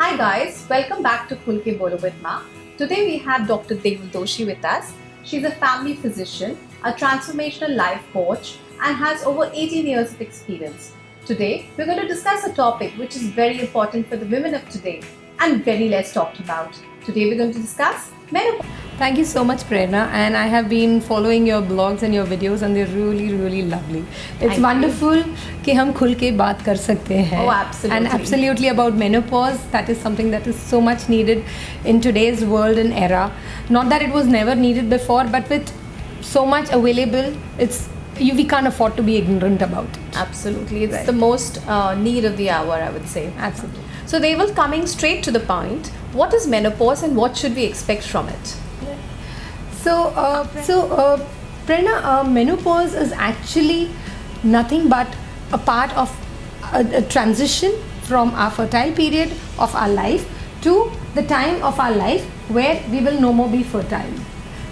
Hi guys, welcome back to Khul ke Bolo with Ma. Today we have Dr. Deval Doshi with us. She's a family physician, a transformational life coach and has over 18 years of experience. Today we're going to discuss a topic which is very important for the women of today and very less talked about. Today we're going to discuss menopause. Thank you so much, Prerna. And I have been following your blogs and your videos, and they're really, really lovely. It's wonderful कि हम खुल के बात कर सकते हैं. Oh, absolutely. And absolutely about menopause. That is something that is so much needed in today's world and era. Not that it was never needed before, but with so much available, we can't afford to be ignorant about it. Absolutely, it's the most need of the hour, I would say. Absolutely. So they were coming straight to the point. What is menopause and what should we expect from it? So, Prerna, menopause is actually nothing but a part of a transition from our fertile period of our life to the time of our life where we will no more be fertile.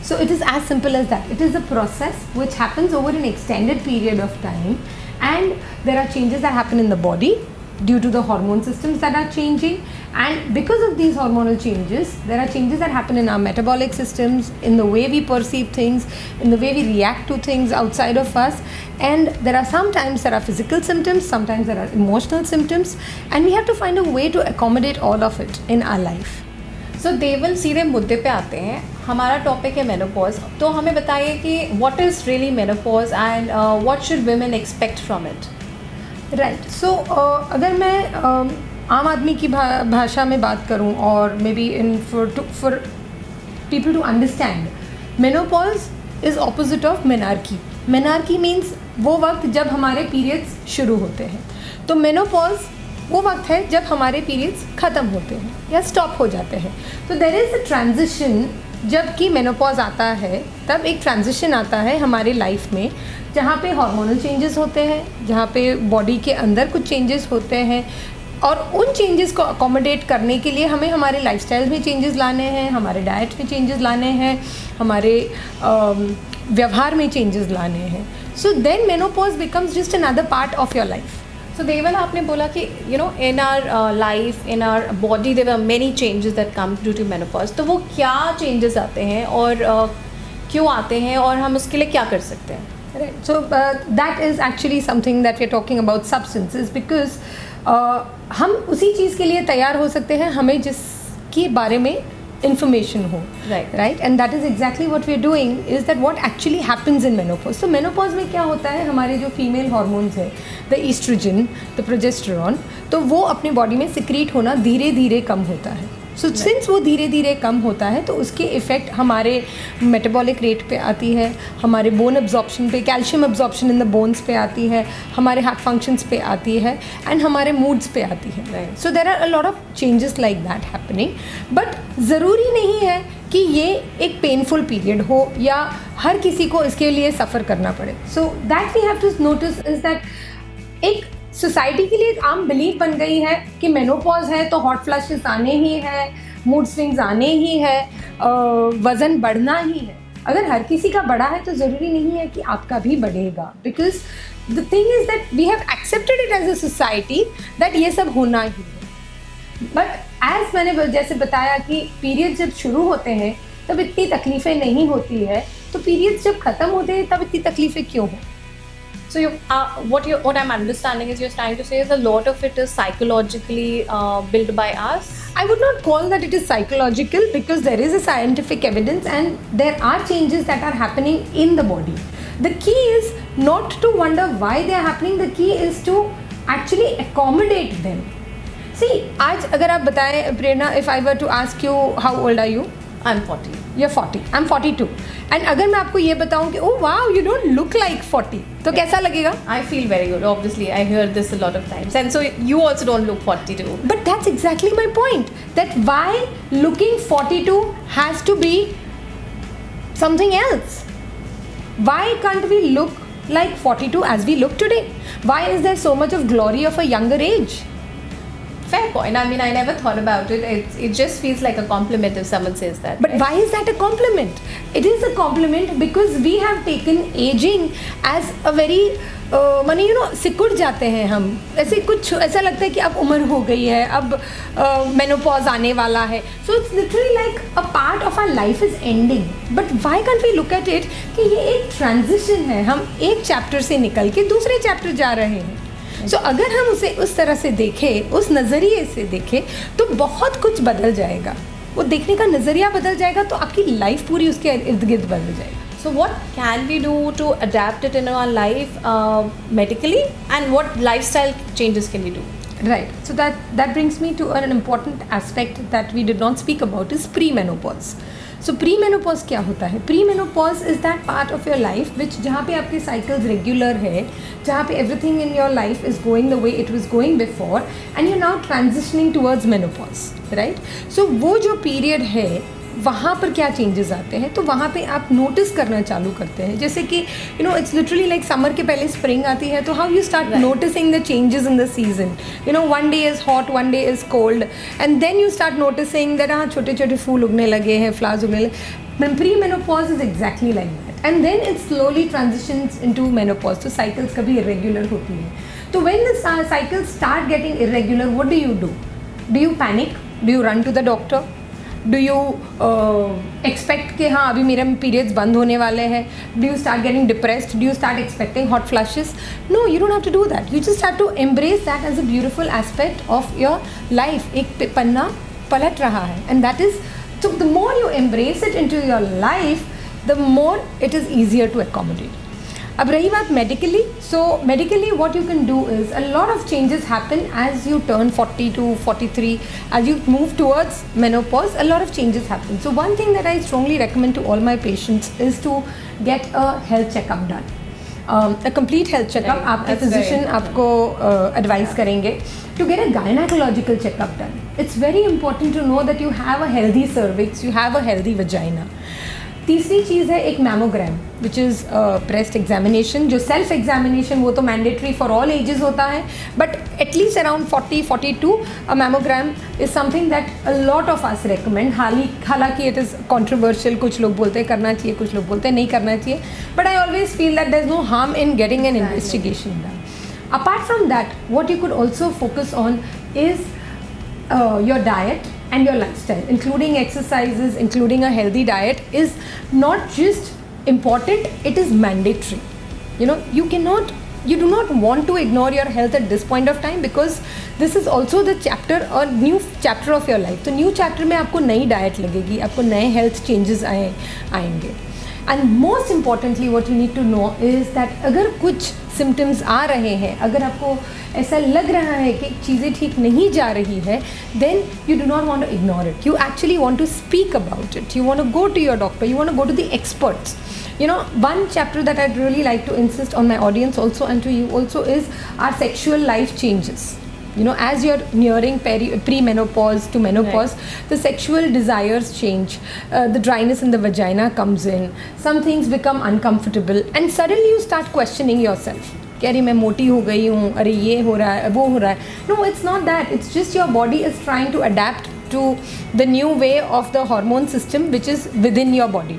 So it is as simple as that. It is a process which happens over an extended period of time, and there are changes that happen in the body due to the hormone systems that are changing, and because of these hormonal changes there are changes that happen in our metabolic systems, in the way we perceive things, in the way we react to things outside of us, and sometimes there are physical symptoms, sometimes there are emotional symptoms, and we have to find a way to accommodate all of it in our life. So देवल सीधे मुद्दे पे आते हैं. हमारा topic है menopause. तो हमें बताइए कि what is really menopause and what should women expect from it? Right. So अगर मैं आम आदमी की भाषा में बात करूं, और maybe for people to understand, menopause is opposite of menarche. Menarche means वो वक्त जब हमारे पीरियड्स शुरू होते हैं. तो मेनोपॉज वो वक्त है जब हमारे पीरियड्स ख़त्म होते हैं या स्टॉप हो जाते हैं. तो देयर इज़ अ ट्रांजिशन. जब कि मेनोपॉज आता है तब एक ट्रांजिशन आता है हमारे लाइफ में, जहाँ पे हार्मोनल चेंजेस होते हैं, जहाँ पे बॉडी के अंदर कुछ चेंजेस होते हैं, और उन चेंजेस को अकोमोडेट करने के लिए हमें हमारे लाइफस्टाइल में चेंजेस लाने हैं, हमारे डाइट में चेंजेस लाने हैं, हमारे व्यवहार में चेंजेस लाने हैं. So then menopause becomes just another part of your life. So Deval, आपने बोला कि in our life, in our body there were many changes that come due to menopause. तो वो क्या changes आते हैं और क्यों आते हैं और हम उसके लिए क्या कर सकते हैं? Right. So that is actually something that we are talking about substances, because हम उसी चीज़ के लिए तैयार हो सकते हैं हमें जिसके बारे में information हो. Right. And that is exactly what we are doing, is that what actually happens in menopause. So menopause में क्या होता है, हमारे जो फीमेल हार्मोन्स है, the estrogen, the progesterone, तो वो अपनी बॉडी में सिक्रीट होना धीरे धीरे कम होता है. सो सिंस वो धीरे धीरे कम होता है तो उसके इफ़ेक्ट हमारे मेटाबॉलिक रेट पे आती है, हमारे बोन एब्जॉर्प्शन पे, calcium absorption in the bones पे आती है, हमारे हार्ट फंक्शंस पे आती है, एंड हमारे मूड्स पे आती है. So there are a lot of changes like that happening. But ज़रूरी नहीं है कि ये एक पेनफुल पीरियड हो या हर किसी को इसके लिए सफ़र करना पड़े. So that we have to notice is that एक सोसाइटी के लिए एक आम बिलीफ बन गई है कि मेनोपॉज है तो हॉट फ्लैशेस आने ही है, मूड स्विंग्स आने ही है, वज़न बढ़ना ही है. अगर हर किसी का बढ़ा है तो ज़रूरी नहीं है कि आपका भी बढ़ेगा, because the thing is that we have accepted it as a society that ये सब होना ही है. बट एज मैंने जैसे बताया कि पीरियड जब शुरू होते हैं तब इतनी तकलीफ़ें नहीं होती है, तो पीरियड्स जब ख़त्म होते हैं तब इतनी तकलीफ़ें क्यों हो? So what I'm understanding is you're trying to say is a lot of it is psychologically built by us. I would not call that it is psychological, because there is a scientific evidence and there are changes that are happening in the body. The key is not to wonder why they are happening. The key is to actually accommodate them. See, आज अगर आप बताएं प्रेरणा, if I were to ask you how old are you? I'm 40. You're 40. I'm 42. And अगर मैं आपको ये बताऊँ कि oh wow, you don't look like 40, तो कैसा लगेगा? I feel very good. Obviously, I hear this a lot of times, and so you also don't look 42. But that's exactly my point. That why looking 42 has to be something else. Why can't we look like 42 as we look today? Why is there so much of glory of a younger age? Fair point. I mean, I never thought about it. It just feels like a compliment if someone says that. But why is that a compliment? It is a compliment because we have taken aging as a very माने सिकुड़ जाते हैं हम, ऐसे कुछ ऐसा लगता है कि अब उम्र हो गई है, अब मेनोपॉज आने वाला है. So it's literally like a part of our life is ending. But why can't we look at it कि ये एक ट्रांजिशन है, हम एक चैप्टर से निकल के दूसरे चैप्टर जा रहे हैं. सो अगर हम उसे उस तरह से देखें, उस नज़रिए से देखें, तो बहुत कुछ बदल जाएगा. वो देखने का नज़रिया बदल जाएगा तो आपकी लाइफ पूरी उसके इर्द गिर्द बदल जाएगी. So what can we do to adapt it in our life medically, and what lifestyle changes can we do? Right. So that brings me to an important aspect that we did not speak about is premenopause. So premenopause क्या होता है? Premenopause is that part of your life which जहाँ पे आपके cycles regular है, जहाँ पे everything in your life is going the way it was going before, and you're now transitioning towards menopause, right? So वो जो period है वहाँ पर क्या चेंजेस आते हैं, तो वहाँ पे आप नोटिस करना चालू करते हैं. जैसे कि इट्स लिटरली लाइक समर के पहले स्प्रिंग आती है, तो how you start noticing the changes in the season. One day is hot, one day is cold, and then you start noticing that हाँ छोटे छोटे फूल उगने लगे हैं, फ्लावर्स उगने लगे. Premenopause is exactly like that, and then it slowly transitions into menopause. तो cycles कभी इरेग्युलर होती हैं. तो when the cycles start getting irregular, what do you do? Do you panic? Do you run to the doctor? Do you expect कि हाँ अभी मेरे periods बंद होने वाले हैं? Do you start getting depressed? Do you start expecting hot flushes? No, you don't have to do that. You just have to embrace that as a beautiful aspect of your life. एक पन्ना पलट रहा है, and that is, so the more you embrace it into your life, the more it is easier to accommodate. अब रही बात medically, so medically what you can do is a lot of changes happen as you turn 40 to 43, as you move towards menopause, a lot of changes happen. So one thing that I strongly recommend to all my patients is to get a health checkup done. A complete health checkup. Right. आपके That's very physician आपको advise करेंगे to get a gynecological checkup done. It's very important to know that you have a healthy cervix, you have a healthy vagina. तीसरी चीज़ है एक mammogram, which is breast examination. जो self examination वो तो mandatory for all ages होता है, but at least around 40-42 a mammogram is something that a lot of us recommend. हालांकि it is controversial, कुछ लोग बोलते हैं करना चाहिए, कुछ लोग बोलते हैं नहीं करना चाहिए, but I always feel that there is no harm in getting an investigation done. Apart from that, what you could also focus on is your diet and your lifestyle, including exercises, including a healthy diet is not just important, it is mandatory. You do not want to ignore your health at this point of time, because this is also the chapter or new chapter of your life. तो new chapter में आपको नई diet लगेगी, आपको नए health changes आएंगे. And most importantly what you need to know is that अगर कुछ सिम्टम्स आ रहे हैं, अगर आपको ऐसा लग रहा है कि चीज़ें ठीक नहीं जा रही है, then you do not want to ignore it. You actually want to speak about it. You want to go to your doctor. You want to go to the experts. One chapter that I'd really like to insist on my audience also and to you also is our sexual life changes. As you're nearing pre-menopause to menopause, right, the sexual desires change, the dryness in the vagina comes in, some things become uncomfortable, and suddenly you start questioning yourself. कि अरे मैं मोटी हो गई हूँ, अरे ये हो रहा है, वो हो रहा है. No, it's not that. It's just your body is trying to adapt to the new way of the hormone system which is within your body.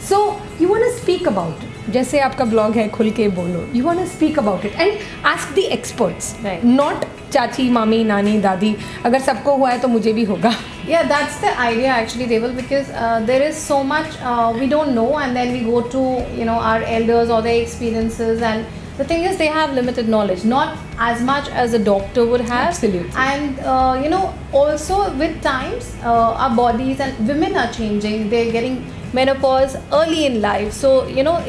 So you want to speak about it. जैसे आपका blog है खुल के बोलो, you want to speak about it and ask the experts, right, not चाची, मामी, नानी, दादी. अगर सबको हुआ है तो मुझे भी होगा. Yeah, that's the idea actually, Deval, because there is so much we don't know, and then we go to our elders or their experiences, and the thing is they have limited knowledge, not as much as a doctor would have. Absolutely. And also with times our bodies and women are changing, they're getting menopause early in life, so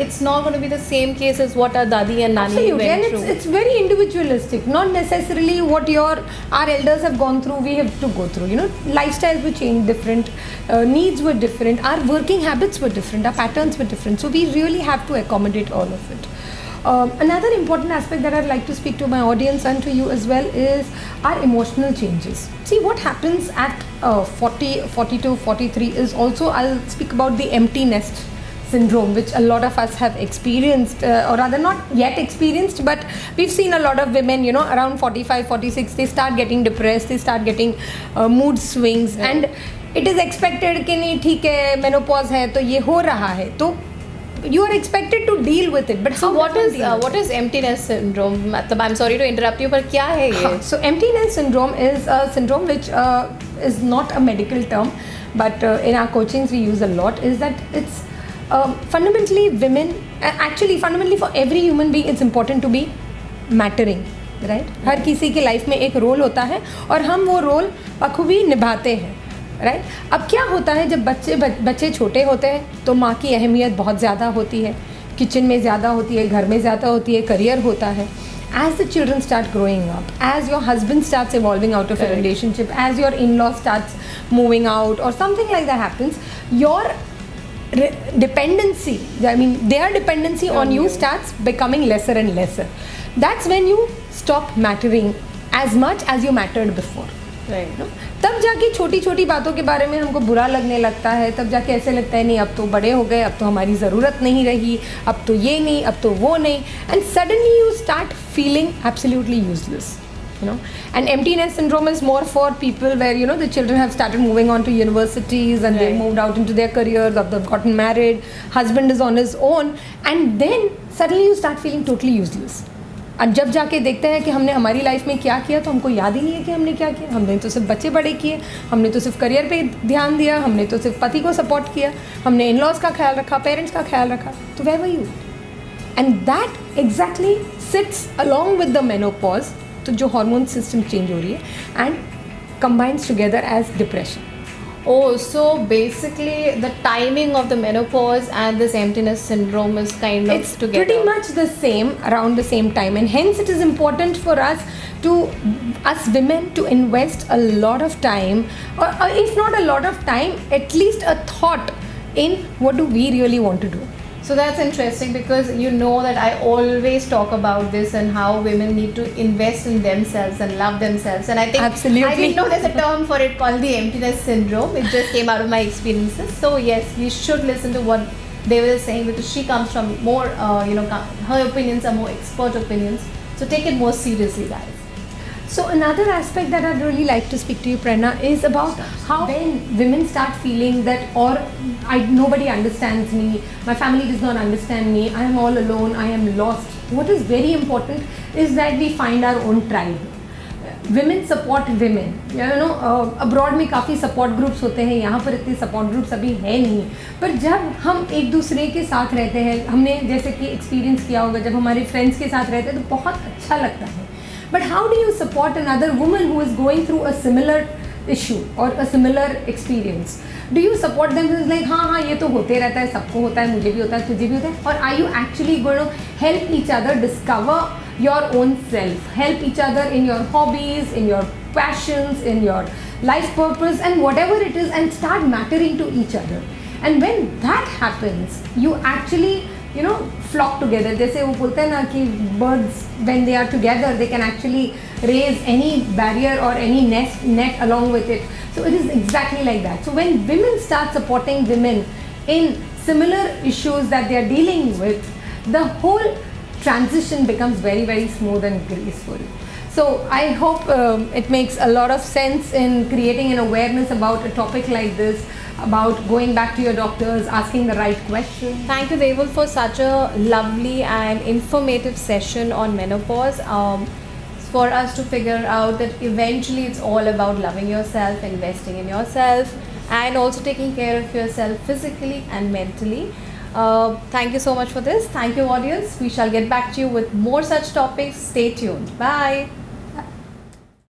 it's not going to be the same case as what our dadi and nani Absolutely. went And through. it's very individualistic, not necessarily what our elders have gone through we have to go through. Lifestyles were changed, different needs were different, our working habits were different, our patterns were different, so we really have to accommodate all of it. Another important aspect that I'd like to speak to my audience and to you as well is our emotional changes. See, what happens at 40, 42, 43 is also, I'll speak about the empty nest syndrome, which a lot of us have experienced, or rather not yet experienced, but we've seen a lot of women, around 45, 46, they start getting depressed, they start getting mood swings, and it is expected कि नहीं ठीक है menopause है तो ये हो रहा है, तो you are expected to deal with it. But so what is emptiness syndrome? मतलब I'm sorry to interrupt you, पर क्या है ये? So emptiness syndrome is a syndrome which is not a medical term, but in our coachings we use a lot. Is that it's fundamentally women, actually fundamentally for every human being it's important to be mattering, right? हर किसी के life में एक role होता है और हम वो role बखूबी निभाते हैं, राइट? अब क्या होता है जब बच्चे छोटे होते हैं तो माँ की अहमियत बहुत ज़्यादा होती है, किचन में ज़्यादा होती है, घर में ज़्यादा होती है, करियर होता है. As the children start growing up, as your husband starts evolving out of a relationship, as your in-law starts moving out or something like that happens, your dependency, their dependency on you starts becoming lesser and lesser. That's when you stop mattering as much as you mattered before. Right. तब जाके छोटी छोटी बातों के बारे में हमको बुरा लगने लगता है, तब जाके ऐसे लगता है नहीं अब तो बड़े हो गए, अब तो हमारी ज़रूरत नहीं रही, अब तो ये नहीं, अब तो वो नहीं, and suddenly you start feeling absolutely useless. And emptiness syndrome is more for people where the children have started moving on to universities and they've moved out into their careers, or they've gotten married, husband is on his own, and then suddenly you start feeling totally useless. और जब जाके देखते हैं कि हमने हमारी life में क्या किया तो हमको याद ही नहीं है कि हमने क्या किया. हमने तो सिर्फ बच्चे बड़े किए, हमने तो सिर्फ करियर पे ध्यान दिया, हमने तो सिर्फ पति को सपोर्ट किया, हमने इन लॉज का ख्याल रखा, पेरेंट्स का ख्याल रखा. तो where were you? And that exactly sits along with the menopause, तो जो हार्मोन सिस्टम चेंज हो रही है, and combines together as depression. Oh, so basically the timing of the menopause and this emptiness syndrome is kind of it's together. Pretty much the same, around the same time, and hence it is important for us women to invest a lot of time, or if not a lot of time, at least a thought in what do we really want to do. So that's interesting, because that I always talk about this and how women need to invest in themselves and love themselves. And I think absolutely, I didn't know there's a term for it called the emptiness syndrome. It just came out of my experiences. So yes, we should listen to what they were saying, because she comes from more, her opinions are more expert opinions. So take it more seriously, guys. So another aspect that I'd really like to speak to you, Prerna, is about how when women start feeling that, nobody understands me, my family does not understand me, I am all alone, I am lost. What is very important is that we find our own tribe. Women support women. Abroad में काफ़ी support groups होते हैं, यहाँ पर इतने support groups अभी है नहीं. पर जब हम एक दूसरे के साथ रहते हैं, हमने जैसे कि experience किया होगा, जब हमारे friends के साथ रहते हैं तो बहुत अच्छा लगता है. But how do you support another woman who is going through a similar issue or a similar experience? Do you support them like हाँ ये तो होते रहता है, सबको होता है, मुझे भी होता है, तुझे भी होता है? Or are you actually going to help each other discover your own self, help each other in your hobbies, in your passions, in your life purpose, and whatever it is, and start mattering to each other? And when that happens, you actually flock together. जैसे वो बोलते हैं ना कि birds when they are together they can actually raise any barrier or any net along with it. So it is exactly like that. So when women start supporting women in similar issues that they are dealing with, the whole transition becomes very, very smooth and graceful. So I hope it makes a lot of sense in creating an awareness about a topic like this, about going back to your doctors, asking the right questions. Thank you, Deval, for such a lovely and informative session on menopause. For us to figure out that eventually it's all about loving yourself, investing in yourself, and also taking care of yourself physically and mentally. Thank you so much for this. Thank you, audience. We shall get back to you with more such topics. Stay tuned. Bye.